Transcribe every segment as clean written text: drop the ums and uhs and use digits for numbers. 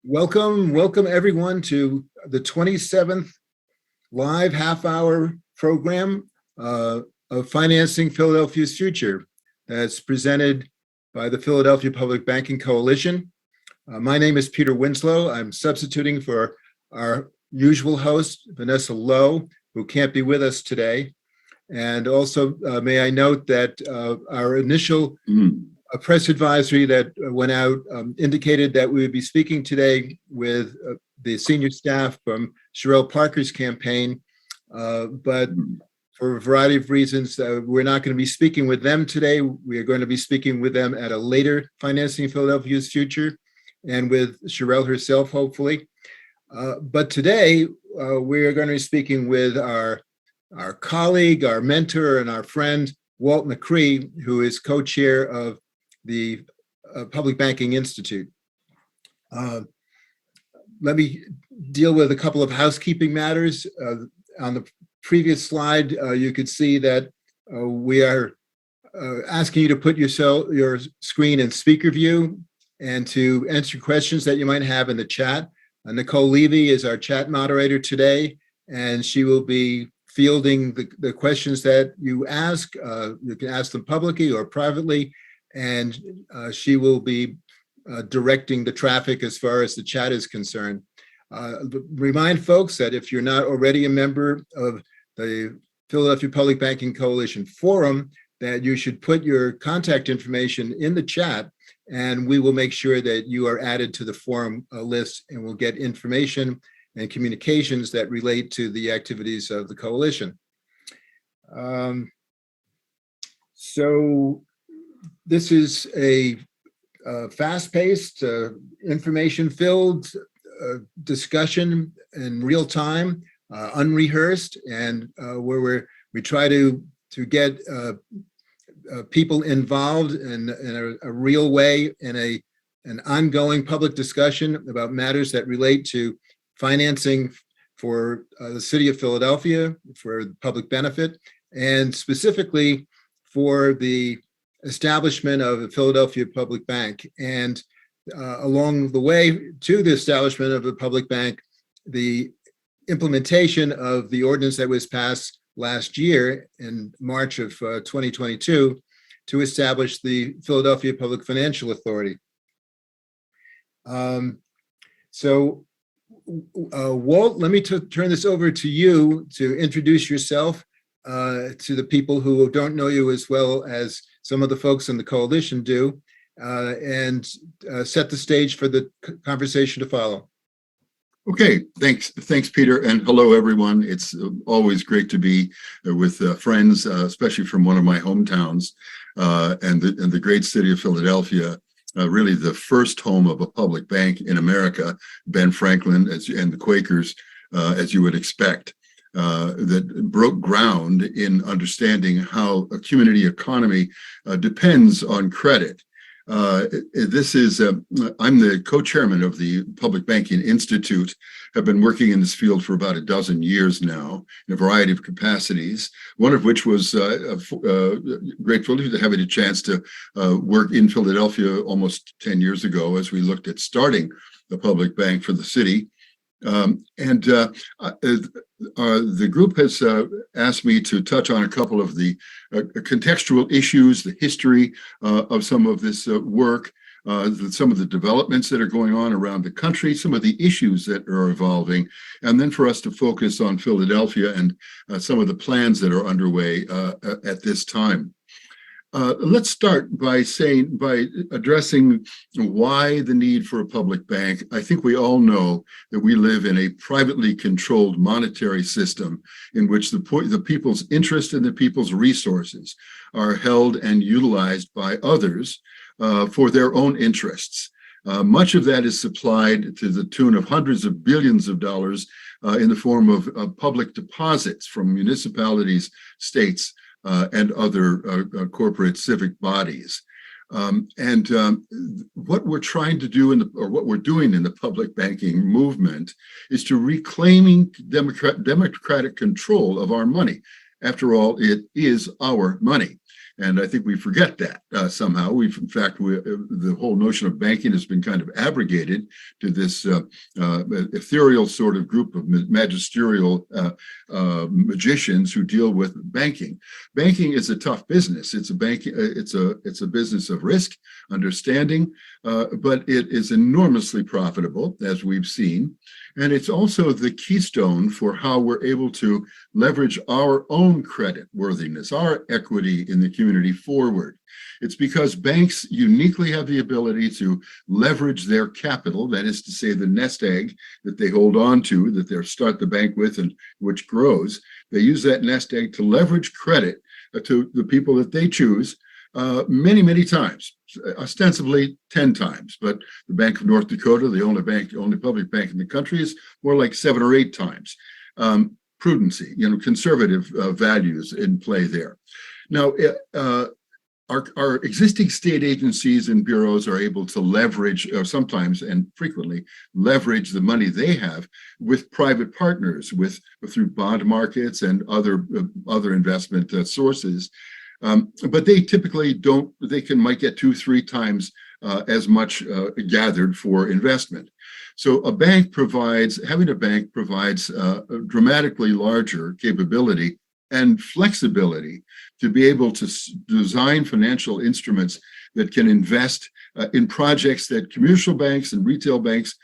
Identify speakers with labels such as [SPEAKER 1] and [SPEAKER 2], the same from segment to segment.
[SPEAKER 1] Welcome everyone to the 27th live half-hour program of Financing Philadelphia's Future that's presented by the Philadelphia Public Banking Coalition. My name is Peter Winslow. I'm substituting for our usual host, Vanessa Lowe, who can't be with us today. And also, may I note that our initial press advisory that went out indicated that we would be speaking today with the senior staff from Sherelle Parker's campaign, but for a variety of reasons, we're not going to be speaking with them today. We are going to be speaking with them at a later Financing Philadelphia's Future and with Sherelle herself, hopefully. But today, we are going to be speaking with our colleague, our mentor, and our friend, Walt McRee, who is co-chair of the Public Banking Institute. Let me deal with a couple of housekeeping matters. On the previous slide, you could see that we are asking you to put your screen in speaker view and to answer questions that you might have in the chat. Nicole Levy is our chat moderator today, and she will be fielding the questions that you ask. You can ask them publicly or privately, and she will be directing the traffic as far as the chat is concerned. Remind folks that if you're not already a member of the Philadelphia Public Banking Coalition Forum, that you should put your contact information in the chat, and we will make sure that you are added to the forum list, and we'll get information and communications that relate to the activities of the coalition. So this is a fast-paced, information-filled discussion in real time, unrehearsed, and where we try to get people involved in a real way in an ongoing public discussion about matters that relate to financing for the city of Philadelphia, for public benefit, and specifically for the establishment of the Philadelphia Public Bank. And along the way to the establishment of the public bank, the implementation of the ordinance that was passed last year in March of 2022 to establish the Philadelphia Public Financial Authority. Walt, let me turn this over to you to introduce yourself to the people who don't know you as well as some of the folks in the coalition do, and set the stage for the conversation to follow.
[SPEAKER 2] Okay, thanks, Peter, and hello, everyone. It's always great to be with friends, especially from one of my hometowns, and the great city of Philadelphia. Really the first home of a public bank in America, Ben Franklin and the Quakers, as you would expect, that broke ground in understanding how a community economy depends on credit. I'm the co-chairman of the Public Banking Institute. Have been working in this field for about a dozen years now in a variety of capacities, one of which was grateful to have had a chance to work in Philadelphia almost 10 years ago as we looked at starting the public bank for the city. The group has asked me to touch on a couple of the contextual issues, the history of some of this work, some of the developments that are going on around the country, some of the issues that are evolving, and then for us to focus on Philadelphia and some of the plans that are underway at this time. Let's start by addressing why the need for a public bank. I think we all know that we live in a privately controlled monetary system in which the people's interest and the people's resources are held and utilized by others for their own interests. Much of that is supplied to the tune of hundreds of billions of dollars in the form of public deposits from municipalities, states, and other corporate civic bodies. What we're trying to do what we're doing in the public banking movement is to reclaiming democratic control of our money. After all, it is our money. And I think we forget that somehow. The whole notion of banking has been kind of abrogated to this ethereal sort of group of magisterial magicians who deal with banking. Banking is a tough business. It's a business of risk, understanding, but it is enormously profitable, as we've seen. And it's also the keystone for how we're able to leverage our own credit worthiness, our equity in the community forward. It's because banks uniquely have the ability to leverage their capital, that is to say, the nest egg that they hold on to, that they start the bank with and which grows. They use that nest egg to leverage credit to the people that they choose many, many times, ostensibly 10 times. But the Bank of North Dakota, the only public bank in the country, is more like 7 or 8 times. Prudency, conservative values in play there. Now, our existing state agencies and bureaus are able to leverage, or sometimes and frequently leverage, the money they have with private partners, through bond markets and other investment sources. But they typically don't. Might get 2-3 times as much gathered for investment. So having a bank provides a dramatically larger capability and flexibility to be able to design financial instruments that can invest in projects that commercial banks and retail banks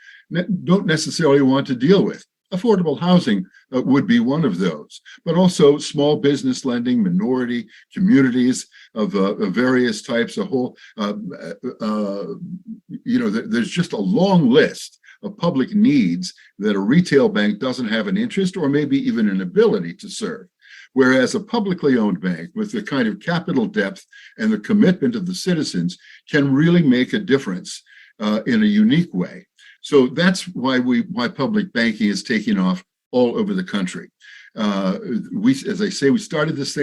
[SPEAKER 2] don't necessarily want to deal with. Affordable housing would be one of those, but also small business lending, minority communities of various types. There's just a long list of public needs that a retail bank doesn't have an interest or maybe even an ability to serve. Whereas a publicly owned bank with the kind of capital depth and the commitment of the citizens can really make a difference in a unique way. So that's why public banking is taking off all over the country. As I say, we started this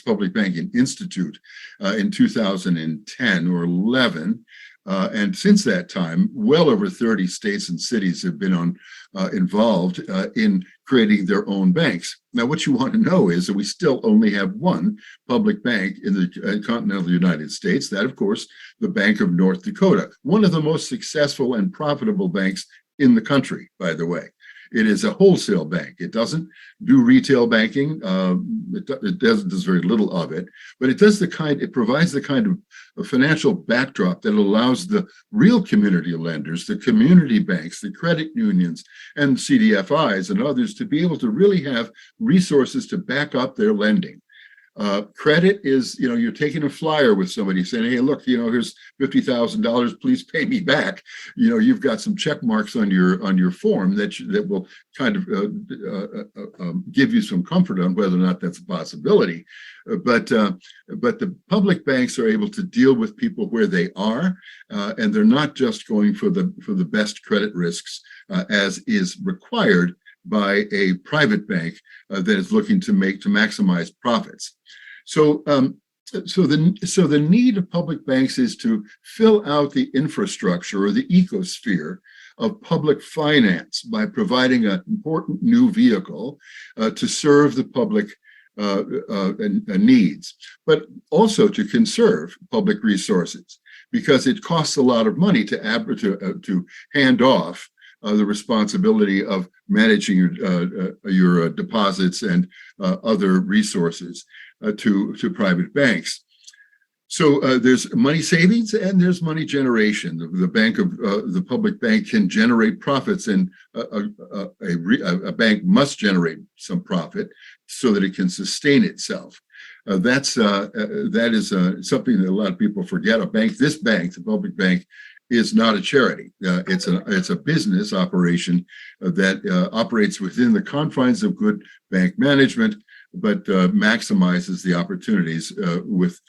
[SPEAKER 2] Public Banking Institute in 2010 or 11. And since that time, well over 30 states and cities have been involved in creating their own banks. Now, what you want to know is that we still only have one public bank in the continental United States. That, of course, the Bank of North Dakota, one of the most successful and profitable banks in the country, by the way. It is a wholesale bank. It doesn't do retail banking. It does very little of it, but it provides the kind of financial backdrop that allows the real community lenders, the community banks, the credit unions, and CDFIs and others to be able to really have resources to back up their lending. Credit is, you're taking a flyer with somebody saying, hey, look, here's $50,000, please pay me back. You've got some check marks on your form that will kind of give you some comfort on whether or not that's a possibility. But the public banks are able to deal with people where they are, and they're not just going for the best credit risks as is required by a private bank that is looking to maximize profits. So the need of public banks is to fill out the infrastructure or the ecosphere of public finance by providing an important new vehicle to serve the public needs, but also to conserve public resources, because it costs a lot of money to hand off the responsibility of managing your deposits and other resources to private banks. So there's money savings and there's money generation. The public bank can generate profits, and a bank must generate some profit so that it can sustain itself. That is something that a lot of people forget. This bank, the public bank, is not a charity. It's a business operation that operates within the confines of good bank management, but maximizes the opportunities with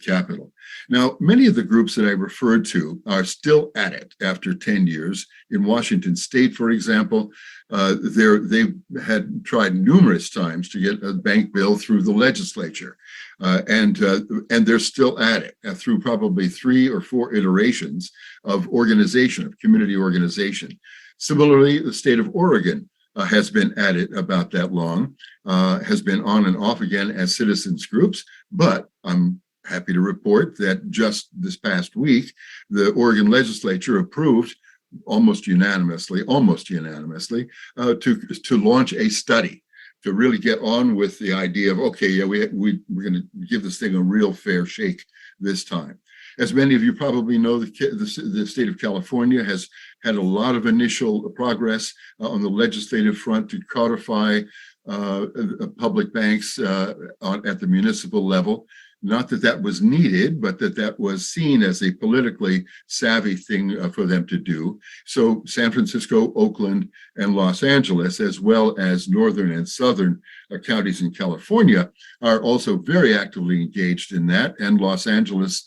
[SPEAKER 2] capital. Now, many of the groups that I referred to are still at it after 10 years. In Washington State, for example, they had tried numerous times to get a bank bill through the legislature, and they're still at it through probably 3 or 4 iterations of community organization. Similarly, the state of Oregon has been at it about that long, has been on and off again as citizens groups, but I'm happy to report that just this past week, the Oregon legislature approved almost unanimously, to launch a study to really get on with the idea of, okay, yeah, we're going to give this thing a real fair shake this time. As many of you probably know, the state of California has had a lot of initial progress on the legislative front to codify public banks at the municipal level. Not that that was needed, but that was seen as a politically savvy thing for them to do. So San Francisco, Oakland, and Los Angeles, as well as northern and southern counties in California, are also very actively engaged in that. And Los Angeles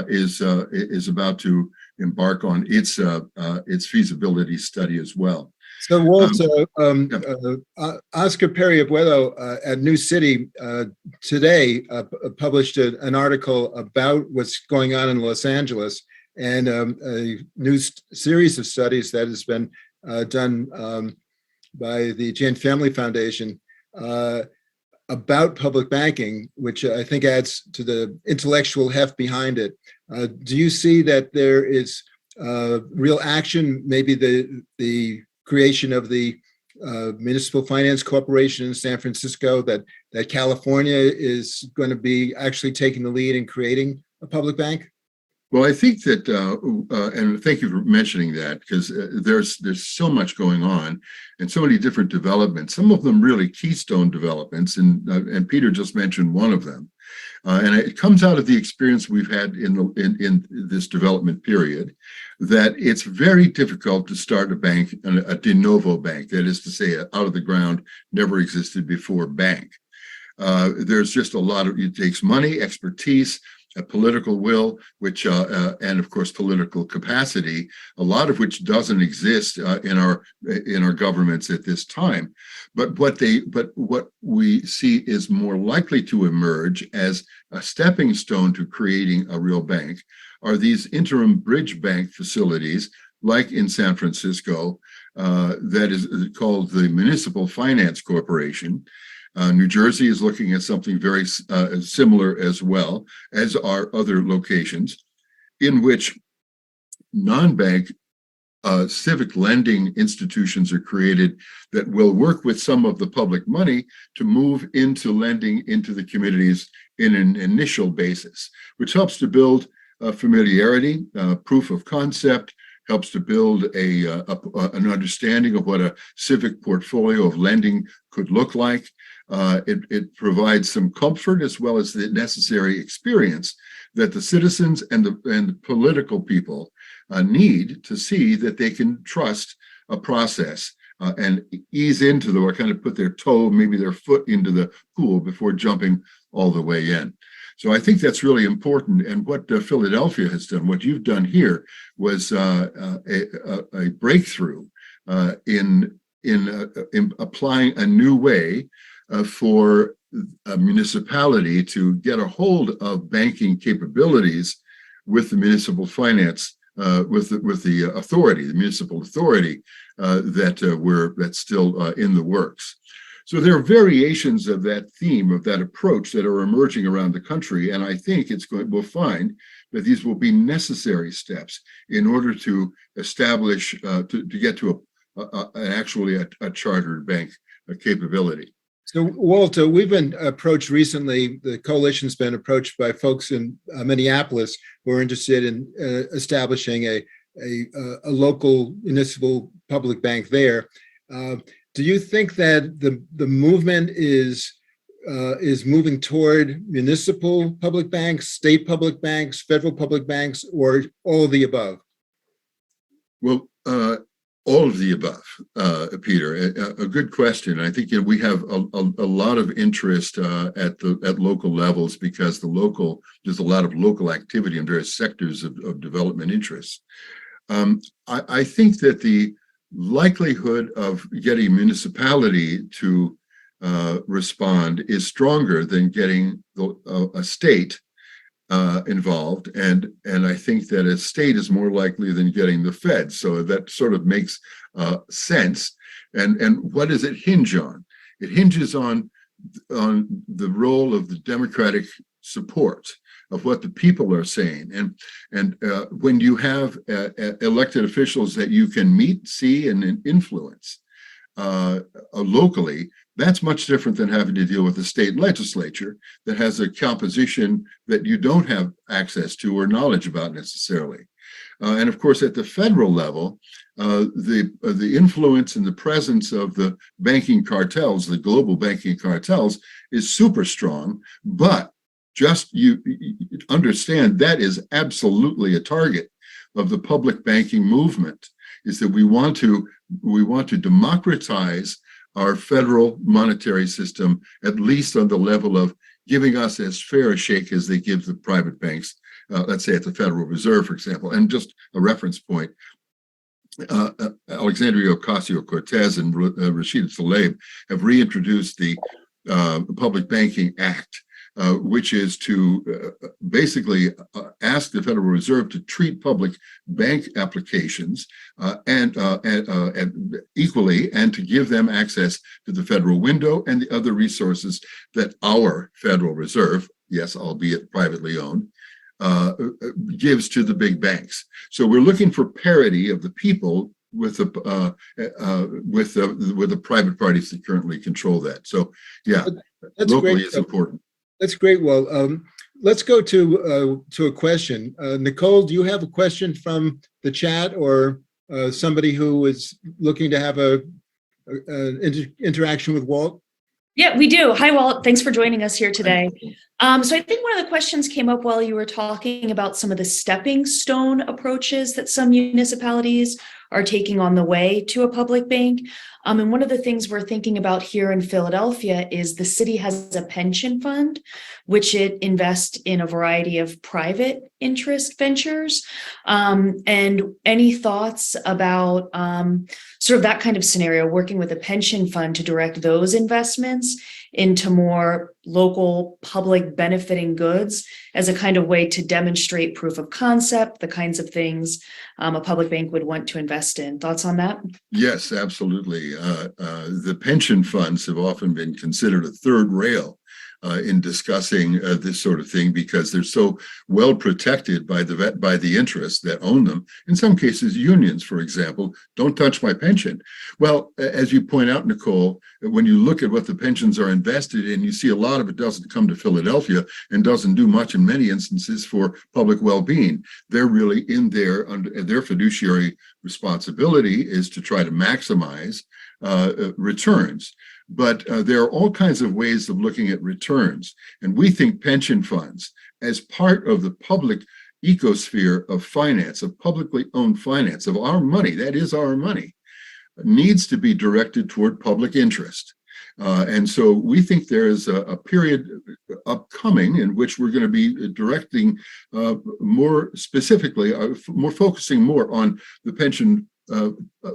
[SPEAKER 2] is about to embark on its feasibility study as well.
[SPEAKER 1] So, Walt,
[SPEAKER 2] Yeah.
[SPEAKER 1] Oscar Perry-Abuelo at New City today published an article about what's going on in Los Angeles, and a new series of studies that has been done by the Jane Family Foundation about public banking, which I think adds to the intellectual heft behind it. Do you see that there is real action, maybe the creation of the Municipal Finance Corporation in San Francisco, that California is going to be actually taking the lead in creating a public bank?
[SPEAKER 2] Well, I think that, and thank you for mentioning that, because there's so much going on and so many different developments, some of them really keystone developments, and Peter just mentioned one of them. And it comes out of the experience we've had in this development period, that it's very difficult to start a bank, a de novo bank, that is to say, out of the ground, never existed before bank. There's just a lot of, it takes money, expertise, a political will, which and of course political capacity, a lot of which doesn't exist in our governments at this time. But what we see is more likely to emerge as a stepping stone to creating a real bank are these interim bridge bank facilities, like in San Francisco, that is called the Municipal Finance Corporation. New Jersey is looking at something very similar, as well as our other locations, in which non-bank civic lending institutions are created that will work with some of the public money to move into lending into the communities in an initial basis, which helps to build familiarity, proof of concept, helps to build an understanding of what a civic portfolio of lending could look like. It provides some comfort as well as the necessary experience that the citizens and the political people need to see that they can trust a process and ease into or kind of put their toe, maybe their foot into the pool before jumping all the way in. So I think that's really important. And what Philadelphia has done, what you've done here, was a breakthrough in applying a new way for a municipality to get a hold of banking capabilities with the municipal finance, with the authority, the municipal authority that's still in the works. So there are variations of that theme, of that approach, that are emerging around the country, and I think we'll find that these will be necessary steps in order to establish, to get to actually a chartered bank capability.
[SPEAKER 1] So, Walter, we've been approached recently, the coalition's been approached by folks in Minneapolis who are interested in establishing a local municipal public bank there. Do you think that the movement is moving toward municipal public banks, state public banks, federal public banks, or all of the above?
[SPEAKER 2] Well, all of the above, Peter. A good question. I think we have a lot of interest at local levels, because there's a lot of local activity in various sectors of development interests. I think that the likelihood of getting a municipality to respond is stronger than getting a state involved, and I think that a state is more likely than getting the Fed. So that sort of makes sense. And what does it hinge on? It hinges on the role of the democratic support of what the people are saying, and when you have elected officials that you can meet, see, and influence locally, that's much different than having to deal with the state legislature that has a composition that you don't have access to or knowledge about necessarily. And of course, at the federal level, the influence and the presence of the banking cartels, the global banking cartels, is super strong. But just you understand that is absolutely a target of the public banking movement. Is that we want to democratize our federal monetary system, at least on the level of giving us as fair a shake as they give the private banks, let's say at the Federal Reserve, for example. And just a reference point, Alexandria Ocasio-Cortez and Rashida Tlaib have reintroduced the Public Banking Act, which is to basically ask the Federal Reserve to treat public bank applications and equally, and to give them access to the federal window and the other resources that our Federal Reserve, yes, albeit privately owned, gives to the big banks. So we're looking for parity of the people with the private parties that currently control that. So yeah,
[SPEAKER 1] that's
[SPEAKER 2] locally
[SPEAKER 1] great.
[SPEAKER 2] is important.
[SPEAKER 1] That's great. Well, let's go to a question. Nicole, do you have a question from the chat, or somebody who is looking to have an interaction with Walt?
[SPEAKER 3] Yeah, we do. Hi, Walt. Thanks for joining us here today. So I think one of the questions came up while you were talking about some of the stepping stone approaches that some municipalities are taking on the way to a public bank. And one of the things we're thinking about here in Philadelphia is the city has a pension fund, which it invests in a variety of private interest ventures. And any thoughts about sort of that kind of scenario, working with a pension fund to direct those investments into more local public benefiting goods as a kind of way to demonstrate proof of concept, the kinds of things a public bank would want to invest in. Thoughts on that?
[SPEAKER 2] Yes, absolutely. The pension funds have often been considered a third rail in discussing this sort of thing, because they're so well protected by the interests that own them. In some cases, unions, for example, don't touch my pension. Well, as you point out, Nicole, when you look at what the pensions are invested in, you see a lot of it doesn't come to Philadelphia and doesn't do much in many instances for public well-being. They're really in there under their fiduciary responsibility is to try to maximize returns. But there are all kinds of ways of looking at returns. And we think pension funds, as part of the public ecosphere of finance, of publicly owned finance, of our money, that is our money, needs to be directed toward public interest. And so we think there is a period upcoming in which we're going to be directing more specifically, focusing more on the pension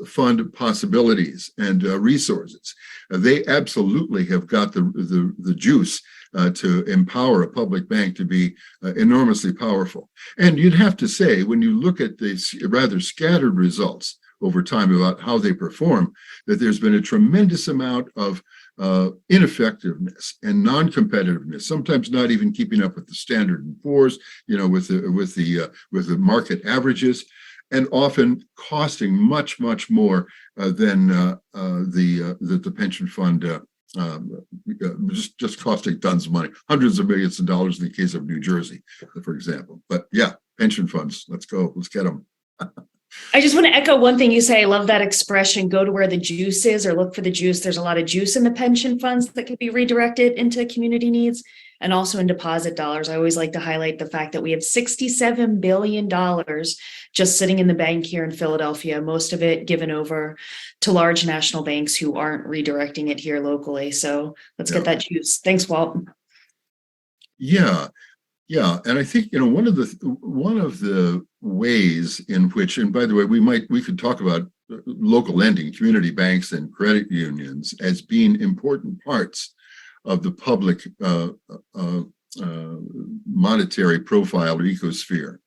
[SPEAKER 2] fund possibilities and resources. They absolutely have got the juice to empower a public bank to be enormously powerful. And you'd have to say, when you look at the rather scattered results over time about how they perform, that there's been a tremendous amount of ineffectiveness and non-competitiveness, sometimes not even keeping up with the Standard & Poor's, with the market averages, and often costing much, much more than the pension fund, just costing tons of money, hundreds of millions of dollars in the case of New Jersey, for example. But yeah, pension funds, let's go, let's get them.
[SPEAKER 3] I just want to echo one thing you say. I love that expression, go to where the juice is, or look for the juice. There's a lot of juice in the pension funds that can be redirected into community needs and also in deposit dollars. I always like to highlight the fact that we have $67 billion just sitting in the bank here in Philadelphia, most of it given over to large national banks who aren't redirecting it here locally. So let's get that juice. Thanks, Walt.
[SPEAKER 2] Yeah. Yeah, and I think one of the ways in which, and by the way, we could talk about local lending, community banks, and credit unions as being important parts of the public monetary profile or ecosphere.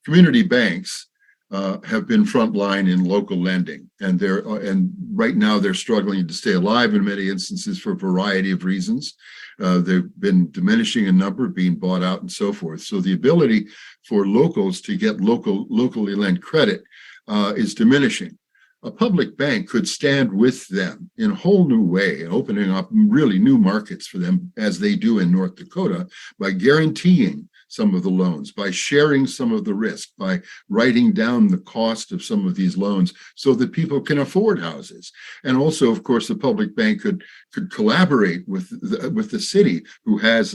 [SPEAKER 2] Community banks have been frontline in local lending, and right now they're struggling to stay alive in many instances for a variety of reasons. They've been diminishing in number, being bought out, and so forth. So the ability for locals to get locally lent credit is diminishing. A public bank could stand with them in a whole new way, opening up really new markets for them, as they do in North Dakota, by guaranteeing some of the loans, by sharing some of the risk, by writing down the cost of some of these loans so that people can afford houses. And also, of course, the public bank could collaborate with the city, who has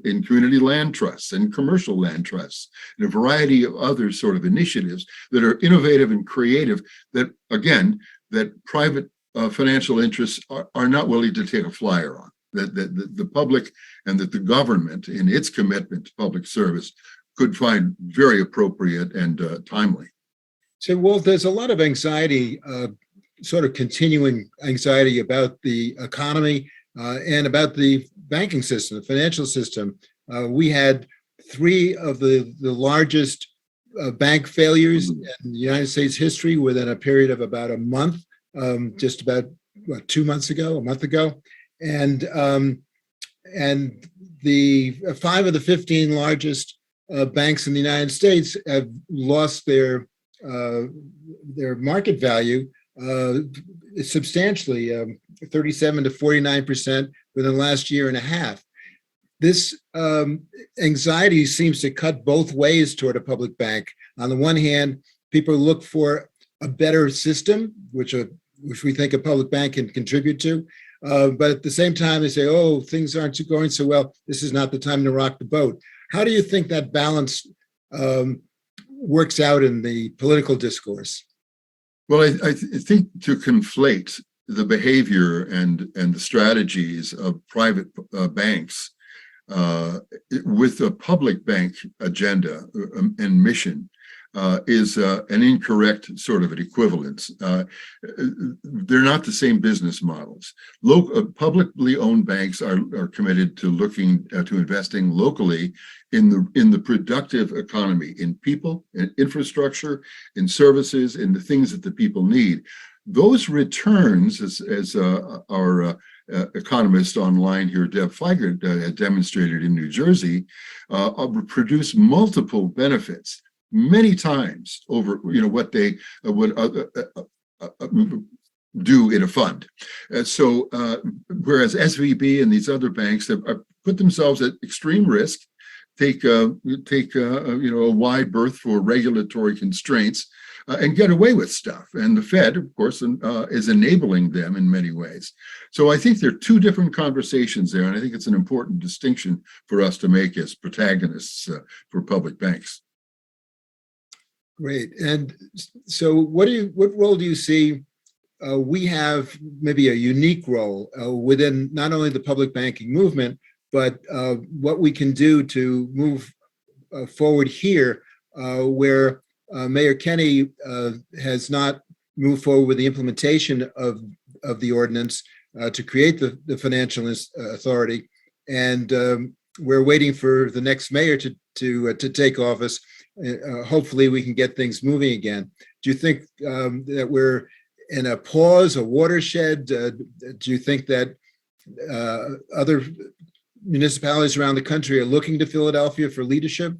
[SPEAKER 2] in community land trusts and commercial land trusts and a variety of other sort of initiatives that are innovative and creative, that, again, that private financial interests are not willing to take a flyer on. That the public and that the government, in its commitment to public service, could find very appropriate and timely.
[SPEAKER 1] So, Walt, there's a lot of anxiety, sort of continuing anxiety about the economy and about the banking system, the financial system. We had 3 of the largest bank failures in the United States history within a period of about a month, just about 2 months ago, a month ago. And the 5 of the 15 largest banks in the United States have lost their market value substantially, 37 to 49% within the last year and a half. This anxiety seems to cut both ways toward a public bank. On the one hand, people look for a better system, which we think a public bank can contribute to. But at the same time, they say, oh, things aren't going so well. This is not the time to rock the boat. How do you think that balance works out in the political discourse?
[SPEAKER 2] Well, I think to conflate the behavior and the strategies of private banks with a public bank agenda and mission is an incorrect sort of an equivalence. They're not the same business models. Publicly owned banks are committed to looking to investing locally in the productive economy, in people, in infrastructure, in services, in the things that the people need. Those returns, as our economist online here, Deb Feigert, had demonstrated in New Jersey, produce multiple benefits many times over what they would do in a fund. So whereas SVB and these other banks have put themselves at extreme risk, take a wide berth for regulatory constraints, and get away with stuff. And the Fed, of course, is enabling them in many ways. So I think there are 2 different conversations there, and I think it's an important distinction for us to make as protagonists for public banks.
[SPEAKER 1] Great. And so what role do you see we have, maybe a unique role within not only the public banking movement, but what we can do to move forward here, where Mayor Kenney has not moved forward with the implementation of the ordinance to create the financial authority, and we're waiting for the next mayor to take office. Hopefully we can get things moving again. Do you think that we're in a pause, a watershed? Do you think that other municipalities around the country are looking to Philadelphia for leadership?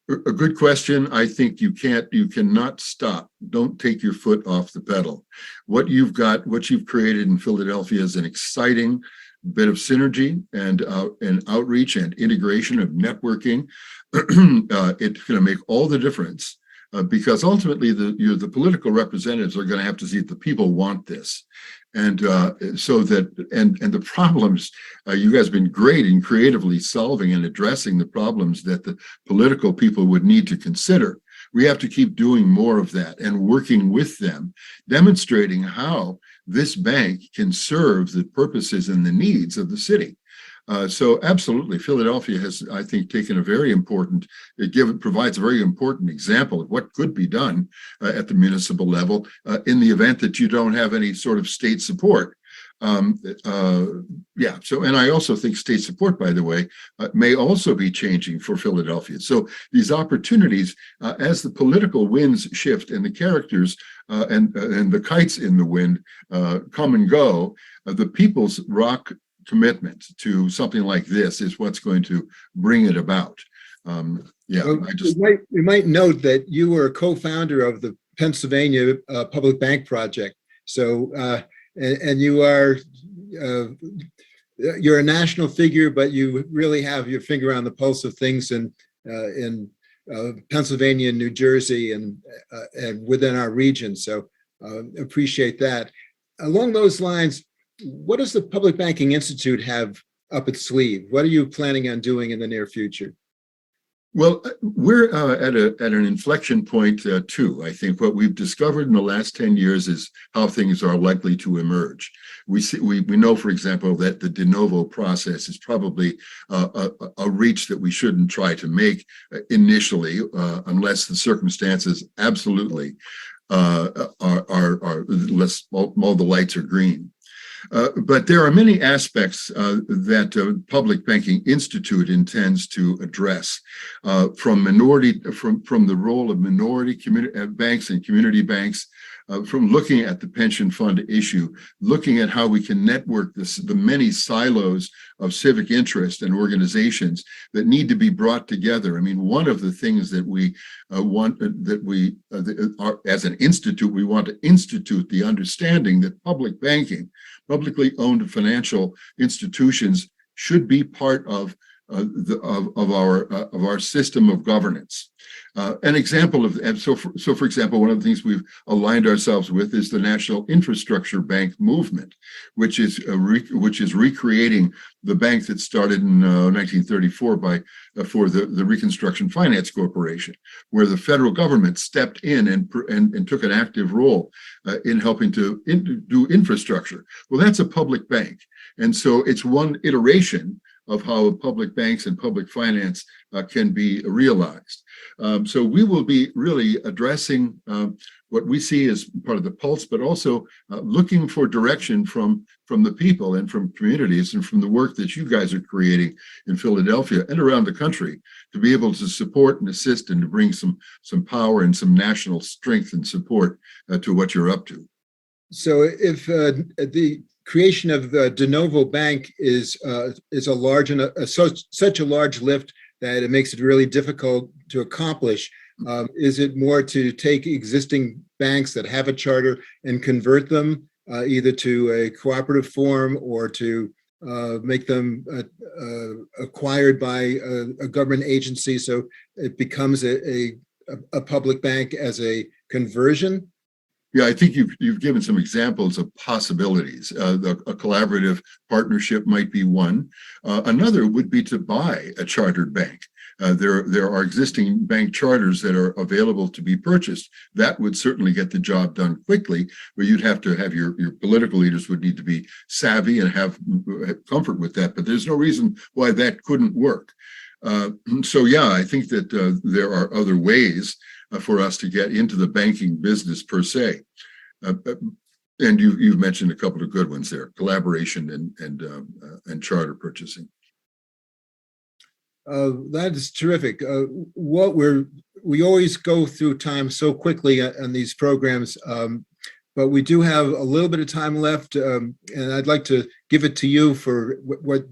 [SPEAKER 2] A good question. I think you cannot stop. Don't take your foot off the pedal. What you've created in Philadelphia is an exciting bit of synergy and outreach and integration of networking. It's going to make all the difference because ultimately the political representatives are going to have to see if the people want this. And so that the problems, you guys have been great in creatively solving and addressing the problems that the political people would need to consider. We have to keep doing more of that and working with them, demonstrating how this bank can serve the purposes and the needs of the city. So absolutely, Philadelphia has, I think, taken a very important, provides a very important example of what could be done at the municipal level in the event that you don't have any sort of state support. Yeah. So, and I also think state support, by the way, may also be changing for Philadelphia. So these opportunities, as the political winds shift and the characters and the kites in the wind come and go, the people's rock commitment to something like this is what's going to bring it about. Yeah,
[SPEAKER 1] Well, we might note that you were a co-founder of the Pennsylvania Public Bank Project. So, and you are you're a national figure, but you really have your finger on the pulse of things in Pennsylvania and New Jersey and within our region. So, appreciate that. Along those lines, what does the Public Banking Institute have up its sleeve? What are you planning on doing in the near future?
[SPEAKER 2] Well, we're at an inflection point too. I think what we've discovered in the last 10 years is how things are likely to emerge. We know, for example, that the de novo process is probably a reach that we shouldn't try to make initially, unless the circumstances absolutely are less, all the lights are green. But there are many aspects that Public Banking Institute intends to address, from the role of minority banks and community banks, from looking at the pension fund issue, looking at how we can network the many silos of civic interest and organizations that need to be brought together. I mean, one of the things that we as an institute, we want to institute the understanding that public banking, publicly owned financial institutions, should be part of our system of governance. An example of, and so for example, one of the things we've aligned ourselves with is the National Infrastructure Bank movement, which is recreating the bank that started in 1934 for the Reconstruction Finance Corporation, where the federal government stepped in and took an active role in helping to do infrastructure. Well, that's a public bank, and so it's one iteration of how public banks and public finance can be realized. So we will be really addressing what we see as part of the pulse, but also looking for direction from the people and from communities and from the work that you guys are creating in Philadelphia and around the country to be able to support and assist and to bring some power and some national strength and support to what you're up to.
[SPEAKER 1] So if the creation of the de novo bank is a large and such a large lift that it makes it really difficult to accomplish, is it more to take existing banks that have a charter and convert them either to a cooperative form or to make them acquired by a government agency so it becomes a public bank as a conversion?
[SPEAKER 2] Yeah, I think you've given some examples of possibilities. A collaborative partnership might be one. Another would be to buy a chartered bank. There are existing bank charters that are available to be purchased. That would certainly get the job done quickly, but you'd have to have your political leaders would need to be savvy and have comfort with that. But there's no reason why that couldn't work. So yeah, I think that there are other ways for us to get into the banking business per se. And you've mentioned a couple of good ones there: collaboration and charter purchasing.
[SPEAKER 1] That is terrific. We always go through time so quickly on these programs, but we do have a little bit of time left, and I'd like to give it to you for what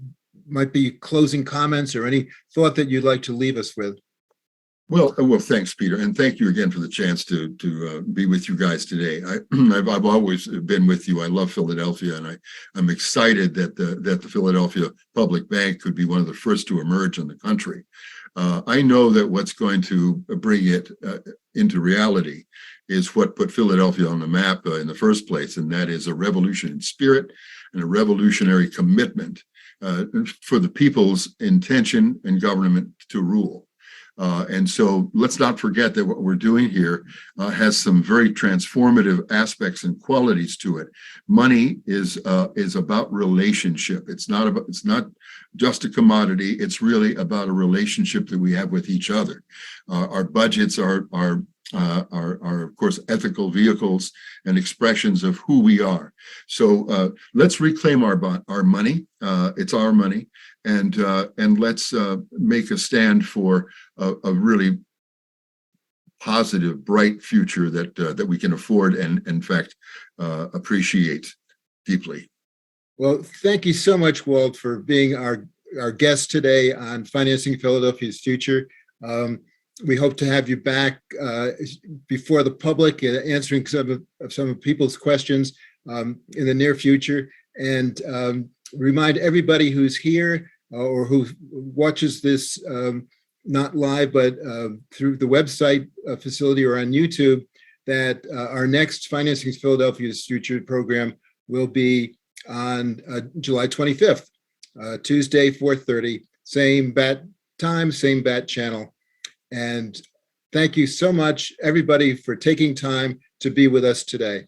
[SPEAKER 1] might be closing comments or any thought that you'd like to leave us with.
[SPEAKER 2] Well, thanks, Peter, and thank you again for the chance to be with you guys today. I've always been with you. I love Philadelphia, and I'm excited that the Philadelphia Public Bank could be one of the first to emerge in the country. I know that what's going to bring it into reality is what put Philadelphia on the map in the first place, and that is a revolution in spirit and a revolutionary commitment for the people's intention and government to rule. And so let's not forget that what we're doing here has some very transformative aspects and qualities to it. Money is about relationship. It's not just a commodity. It's really about a relationship that we have with each other. Our budgets are are of course ethical vehicles and expressions of who we are. So let's reclaim our money. It's our money, and let's make a stand for a really positive, bright future that we can afford and in fact appreciate deeply.
[SPEAKER 1] Well, thank you so much, Walt, for being our guest today on Financing Philadelphia's Future. We hope to have you back before the public, answering some of people's questions in the near future. And remind everybody who's here or who watches this not live, but through the website facility or on YouTube, that our next Financing Philadelphia's Future program will be on July 25th, Tuesday, 4:30, same bat time, same bat channel. And thank you so much, everybody, for taking time to be with us today.